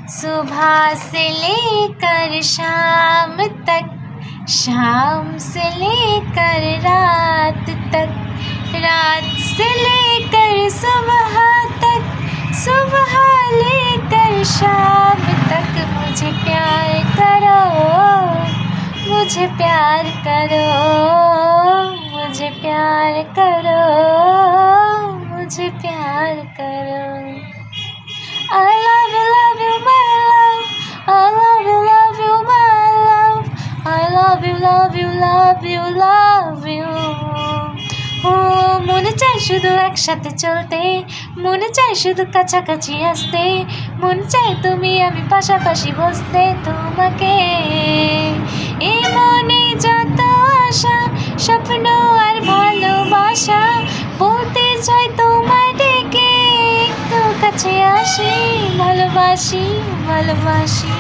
सुबह से लेकर शाम तक, शाम से लेकर रात तक, रात से लेकर सुबह तक, सुबह लेकर शाम तक मुझे प्यार करो, मुझे प्यार करो, मुझे प्यार करो, मुझे प्यार करो। I love you, my love. I love you, my love. I love you, love you. ও মনে চায় শুধু একসাথে চলতে, মনে চায় শুধু কাছাকাছি আসতে, মনে চায় তুমি আমি পাশাপাশি বসতে তোমাকে। এই মনে যত আশা, স্বপ্ন আর ভালোবাসা, বলতে চাই তোমায় ডেকে একটু কাছে আসি, ভালোবাসি, ভালোবাসি।